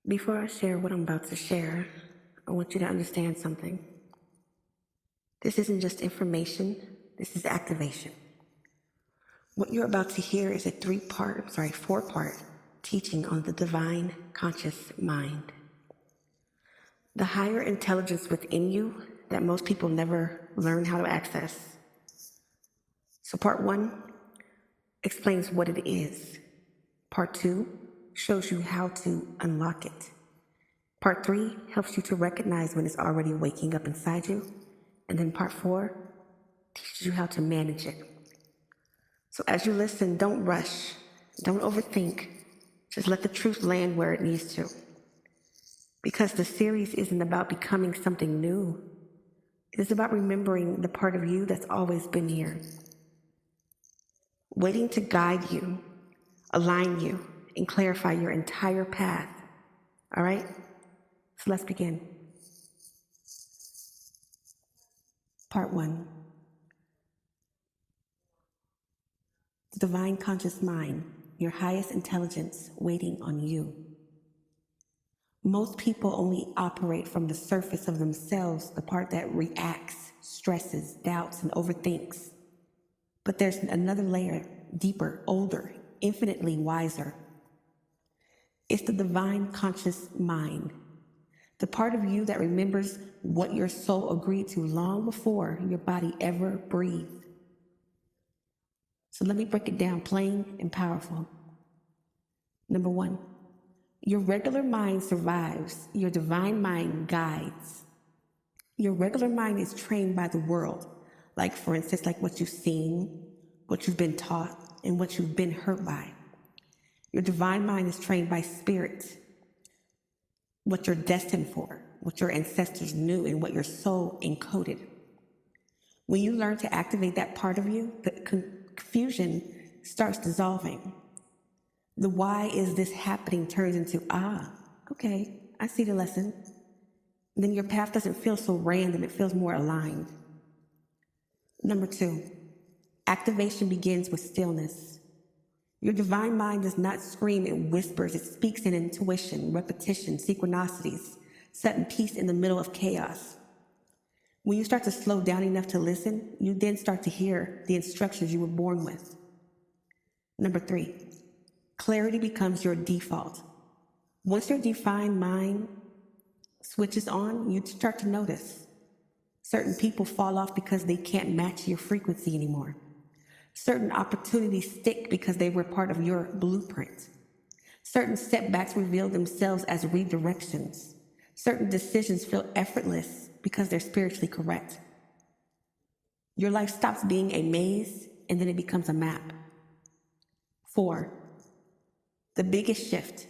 Before I share what I'm about to share, I want you to understand something. This isn't just information, this is activation. What you're about to hear is a four-part teaching on the divine conscious mind. The higher intelligence within you that most people never learn how to access. So part one explains what it is. Part two shows you how to unlock it. Part three helps you to recognize when it's already waking up inside you. And then part four teaches you how to manage it. So as you listen, don't rush, don't overthink. Just let the truth land where it needs to. Because the series isn't about becoming something new. It is about remembering the part of you that's always been here. Waiting to guide you, align you, and clarify your entire path. All right? So let's begin. Part one. The divine conscious mind, your highest intelligence waiting on you. Most people only operate from the surface of themselves, the part that reacts, stresses, doubts, and overthinks. But there's another layer, deeper, older, infinitely wiser. It's the divine conscious mind, the part of you that remembers what your soul agreed to long before your body ever breathed. So let me break it down plain and powerful. Number one, your regular mind survives, your divine mind guides. Your regular mind is trained by the world, like for instance, like what you've seen, what you've been taught, and what you've been hurt by. Your divine mind is trained by spirit, what you're destined for, what your ancestors knew, and what your soul encoded. When you learn to activate that part of you, the confusion starts dissolving. The why is this happening turns into, okay, I see the lesson. Then your path doesn't feel so random, it feels more aligned. Number two, activation begins with stillness. Your divine mind does not scream, it whispers, it speaks in intuition, repetition, synchronicities, sudden peace in the middle of chaos. When you start to slow down enough to listen, you then start to hear the instructions you were born with. Number three, clarity becomes your default. Once your divine mind switches on, you start to notice. Certain people fall off because they can't match your frequency anymore. Certain opportunities stick because they were part of your blueprint. Certain setbacks reveal themselves as redirections. Certain decisions feel effortless because they're spiritually correct. Your life stops being a maze and then it becomes a map. 4, the biggest shift.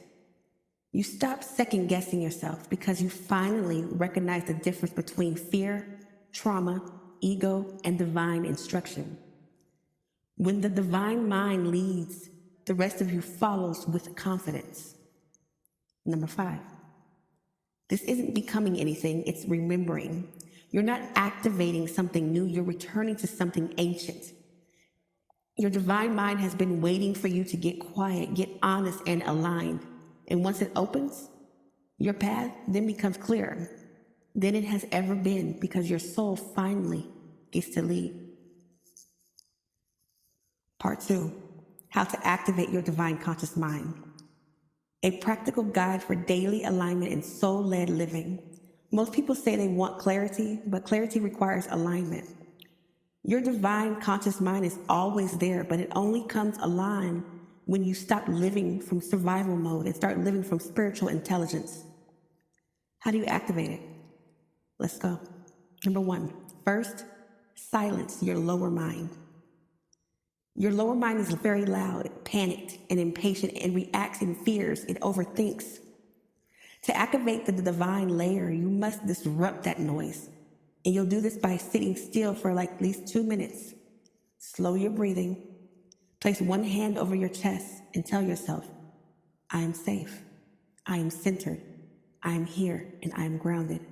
You stop second guessing yourself because you finally recognize the difference between fear, trauma, ego, and divine instruction. When the divine mind leads, the rest of you follows with confidence. Number 5, this isn't becoming anything, it's remembering. You're not activating something new, you're returning to something ancient. Your divine mind has been waiting for you to get quiet, get honest, and aligned. And once it opens, your path then becomes clearer than it has ever been because your soul finally gets to lead. Part 2, how to activate your divine conscious mind. A practical guide for daily alignment and soul-led living. Most people say they want clarity, but clarity requires alignment. Your divine conscious mind is always there, but it only comes aligned when you stop living from survival mode and start living from spiritual intelligence. How do you activate it? Let's go. Number 1, first, silence your lower mind. Your lower mind is very loud, panicked, and impatient, and reacts in fears. It overthinks. To activate the divine layer, you must disrupt that noise. And you'll do this by sitting still for like at least 2 minutes. Slow your breathing. Place one hand over your chest and tell yourself, I am safe. I am centered. I am here and I am grounded.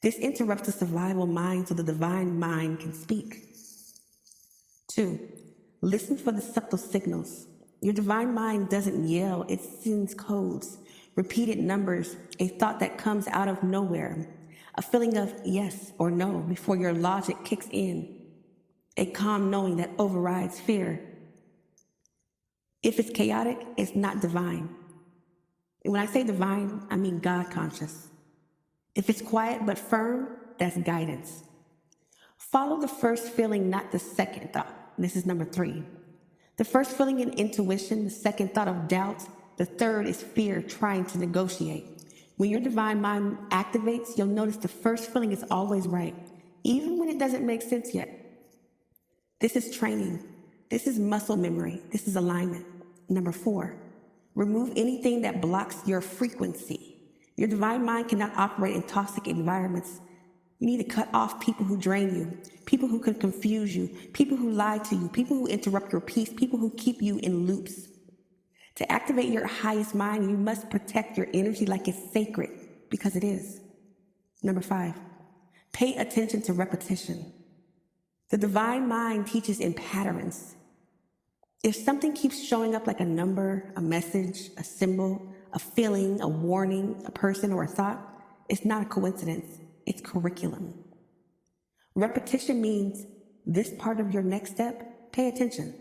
This interrupts the survival mind so the divine mind can speak. 2, listen for the subtle signals. Your divine mind doesn't yell, it sends codes. repeated numbers, a thought that comes out of nowhere, a feeling of yes or no before your logic kicks in, a calm knowing that overrides fear. If it's chaotic, it's not divine. And when I say divine, I mean God conscious. If it's quiet but firm, that's guidance. Follow the first feeling, not the second thought. This is number 3. The first feeling in intuition, the second thought of doubt, the third is fear trying to negotiate. When your divine mind activates, you'll notice the first feeling is always right, even when it doesn't make sense yet. This is training. This is muscle memory. This is alignment. Number 4, remove anything that blocks your frequency. Your divine mind cannot operate in toxic environments. You need to cut off people who drain you, people who can confuse you, people who lie to you, people who interrupt your peace, people who keep you in loops. To activate your highest mind, you must protect your energy like it's sacred, because it is. Number 5, pay attention to repetition. The divine mind teaches in patterns. If something keeps showing up like a number, a message, a symbol, a feeling, a warning, a person, or a thought, it's not a coincidence. It's curriculum. Repetition means this part of your next step, pay attention.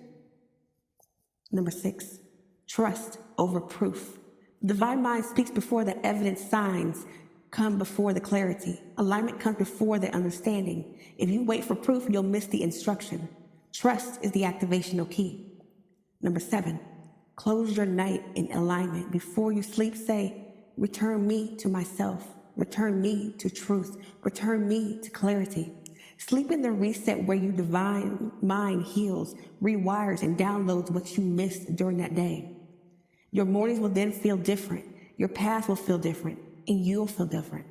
Number 6, trust over proof. The divine mind speaks before the evidence, signs come before the clarity. Alignment comes before the understanding. If you wait for proof, you'll miss the instruction. Trust is the activational key. Number 7, close your night in alignment. Before you sleep, say, return me to myself, return me to truth, return me to clarity. Sleep in the reset where your divine mind heals, rewires, and downloads what you missed during that day. Your mornings will then feel different. Your path will feel different, and you'll feel different.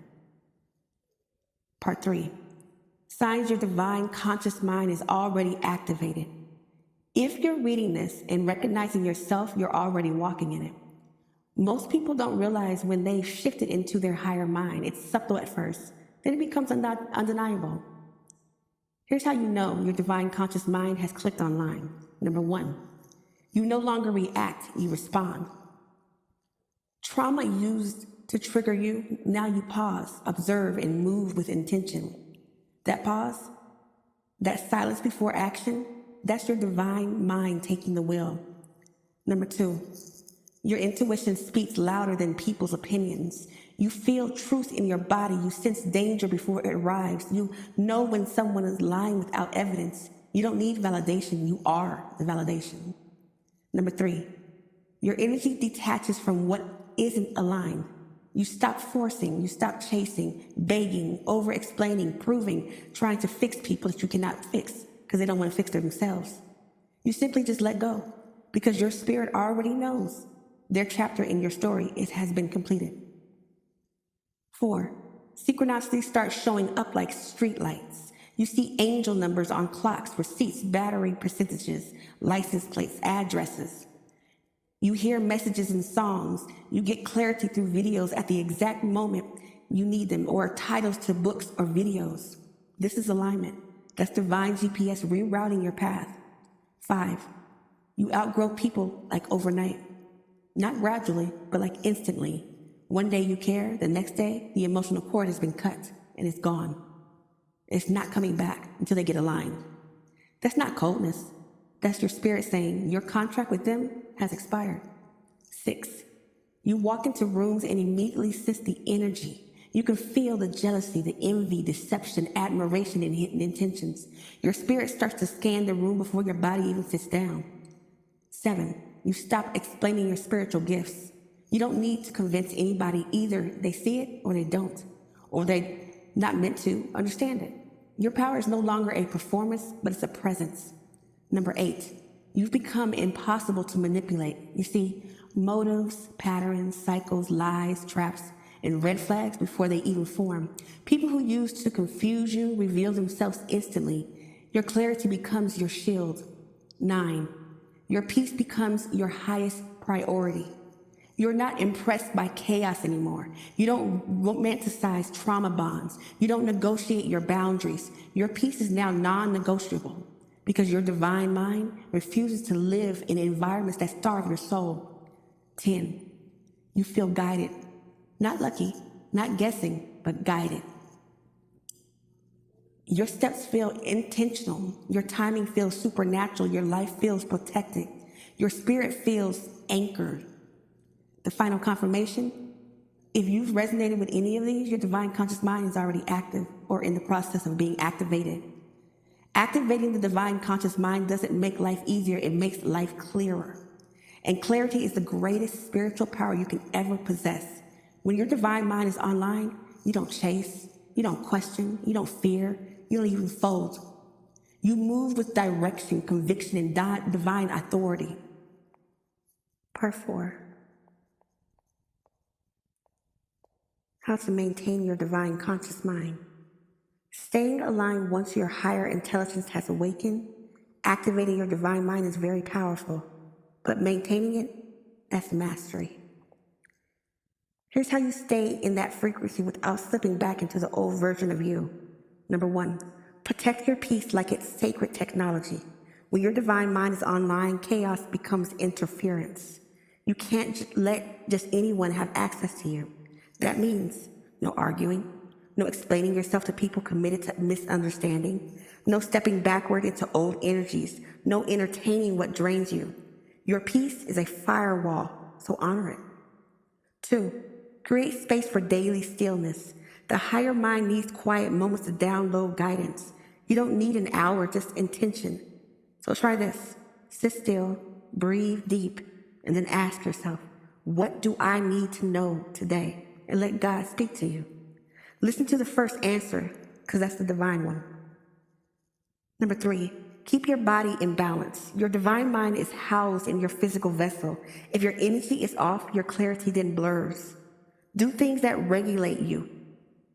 Part 3, signs your divine conscious mind is already activated. If you're reading this and recognizing yourself, you're already walking in it. Most people don't realize when they've shifted into their higher mind. It's subtle at first, then it becomes undeniable. Here's how you know your divine conscious mind has clicked online. Number 1, you no longer react, you respond. Trauma used to trigger you, now you pause, observe, and move with intention. That pause, that silence before action, that's your divine mind taking the wheel. Number 2, your intuition speaks louder than people's opinions. You feel truth in your body. You sense danger before it arrives. You know when someone is lying without evidence. You don't need validation. You are the validation. Number 3, your energy detaches from what isn't aligned. You stop forcing. You stop chasing, begging, over-explaining, proving, trying to fix people that you cannot fix because they don't want to fix themselves. You simply just let go because your spirit already knows their chapter in your story has been completed. 4, synchronicity starts showing up like streetlights. You see angel numbers on clocks, receipts, battery percentages, license plates, addresses. You hear messages in songs. You get clarity through videos at the exact moment you need them, or titles to books or videos. This is alignment. That's divine GPS rerouting your path. 5, you outgrow people like overnight. Not gradually, but like instantly. One day you care, the next day the emotional cord has been cut and it's gone. It's not coming back until they get aligned. That's not coldness. That's your spirit saying your contract with them has expired. 6, you walk into rooms and immediately sense the energy. You can feel the jealousy, the envy, deception, admiration, and hidden intentions. Your spirit starts to scan the room before your body even sits down. 7, you stop explaining your spiritual gifts. You don't need to convince anybody. Either they see it or they don't, or they're not meant to understand it. Your power is no longer a performance, but it's a presence. Number 8, you've become impossible to manipulate. You see motives, patterns, cycles, lies, traps, and red flags before they even form. People who used to confuse you reveal themselves instantly. Your clarity becomes your shield. 9, your peace becomes your highest priority. You're not impressed by chaos anymore. You don't romanticize trauma bonds. You don't negotiate your boundaries. Your peace is now non-negotiable because your divine mind refuses to live in environments that starve your soul. 10, You feel guided, not lucky, not guessing, but guided. Your steps feel intentional. Your timing feels supernatural. Your life feels protected. Your spirit feels anchored. The final confirmation: if you've resonated with any of these, your divine conscious mind is already active or in the process of being activated. Activating the divine conscious mind doesn't make life easier, it makes life clearer. And clarity is the greatest spiritual power you can ever possess. When your divine mind is online, you don't chase, you don't question, you don't fear, you don't even fold. You move with direction, conviction, and divine authority. Part 4. How to maintain your divine conscious mind. Staying aligned once your higher intelligence has awakened, activating your divine mind is very powerful, but maintaining it, that's mastery. Here's how you stay in that frequency without slipping back into the old version of you. Number 1, protect your peace like it's sacred technology. When your divine mind is online, chaos becomes interference. You can't let just anyone have access to you. That means no arguing, no explaining yourself to people committed to misunderstanding, no stepping backward into old energies, no entertaining what drains you. Your peace is a firewall, so honor it. 2, create space for daily stillness. The higher mind needs quiet moments to download guidance. You don't need an hour, just intention. So try this. Sit still, breathe deep, and then ask yourself, what do I need to know today? And let God speak to you. Listen to the first answer, because that's the divine one. Number 3, keep your body in balance. Your divine mind is housed in your physical vessel. If your energy is off, your clarity then blurs. Do things that regulate you.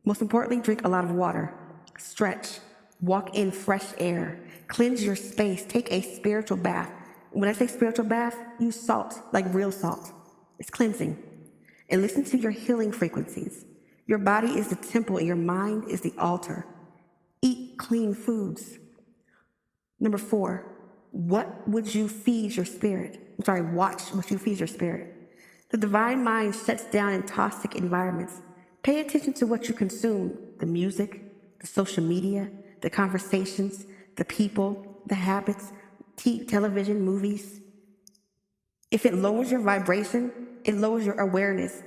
Most importantly, drink a lot of water. Stretch. Walk in fresh air. Cleanse your space. Take a spiritual bath. When I say spiritual bath, use salt, like real salt. It's cleansing. And listen to your healing frequencies. Your body is the temple and your mind is the altar. Eat clean foods. Number 4, watch what you feed your spirit. The divine mind shuts down in toxic environments. Pay attention to what you consume: the music, the social media, the conversations, the people, the habits, television, movies. If it lowers your vibration, it lowers your awareness.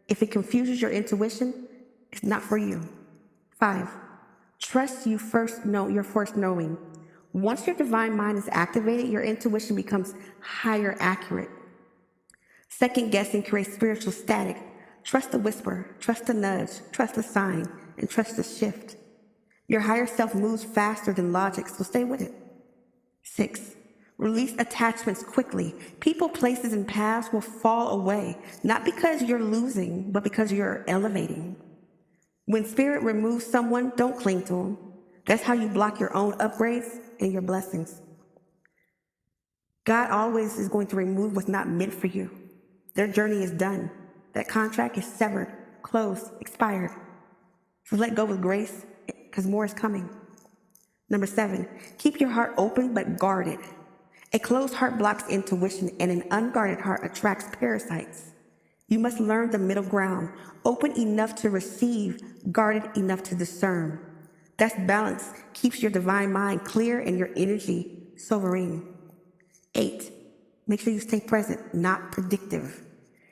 If it confuses your intuition, it's not for you. 5, trust your first knowing. Once your divine mind is activated, your intuition becomes higher accurate. Second guessing creates spiritual static. Trust the whisper, trust the nudge, trust the sign, and trust the shift. Your higher self moves faster than logic, so stay with it. 6, release attachments quickly. People, places, and paths will fall away, not because you're losing, but because you're elevating. When spirit removes someone, don't cling to them. That's how you block your own upgrades and your blessings. God always is going to remove what's not meant for you. Their journey is done. That contract is severed, closed, expired. So let go with grace, because more is coming. Number 7, keep your heart open but guarded. A closed heart blocks intuition, and an unguarded heart attracts parasites. You must learn the middle ground, open enough to receive, guarded enough to discern. That's balance, keeps your divine mind clear and your energy sovereign. 8, make sure you stay present, not predictive.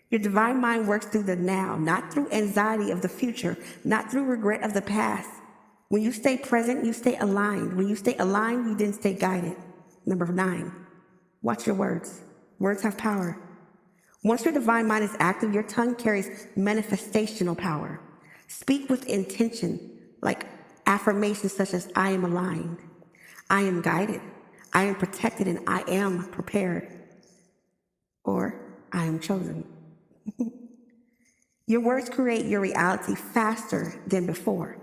Your divine mind works through the now, not through anxiety of the future, not through regret of the past. When you stay present, you stay aligned. When you stay aligned, you then stay guided. Number 9, watch your words. Words have power. Once your divine mind is active, your tongue carries manifestational power. Speak with intention, like affirmations such as, I am aligned, I am guided, I am protected, and I am prepared. Or, I am chosen. Your words create your reality faster than before.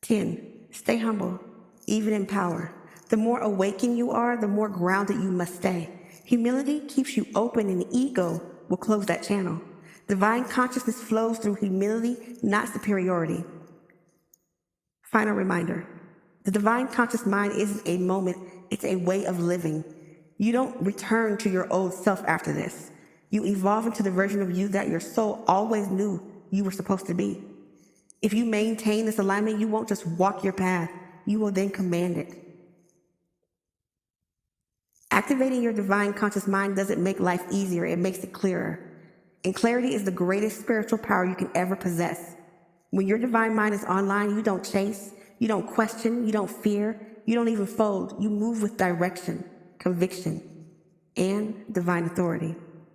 10, stay humble, even in power. The more awakened you are, the more grounded you must stay. Humility keeps you open, and ego will close that channel. Divine consciousness flows through humility, not superiority. Final reminder, the divine conscious mind isn't a moment, it's a way of living. You don't return to your old self after this. You evolve into the version of you that your soul always knew you were supposed to be. If you maintain this alignment, you won't just walk your path, you will then command it. Activating your divine conscious mind doesn't make life easier, it makes it clearer. And clarity is the greatest spiritual power you can ever possess. When your divine mind is online, you don't chase, you don't question, you don't fear, you don't even fold. You move with direction, conviction, and divine authority.